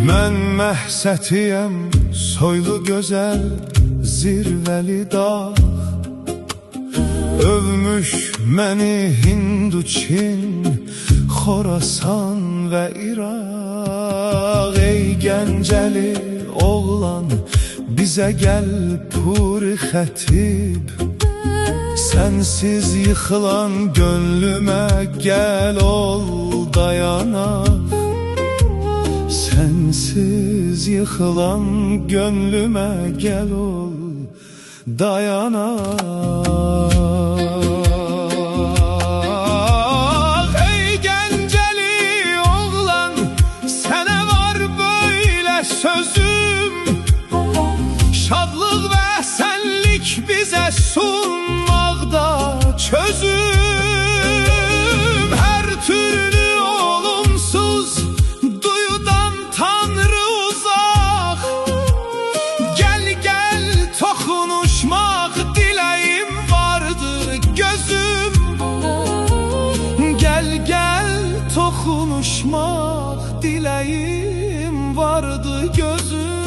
Mən məhsətiyəm, soylu gözəl, zirvəli dağ. Övmüş məni Hindu, Çin, Xorasan və İraq. Ey Gəncəli oğlan, bizə gəl puri xətib. Sənsiz yıxılan gönlümə gəl ol dayanaq. Sensiz yıkılan gönlüme gel ol dayanak. Ey Gəncəli oğlan, sənə var böyle sözüm. Şadlıq və sənlik bizə sunmaqda çözüm. Hər türlü olumsuz Tanrı uzak. Gel gel tokunuşmak dileğim vardır gözüm. Gel gel tokunuşmak dileğim vardı gözüm.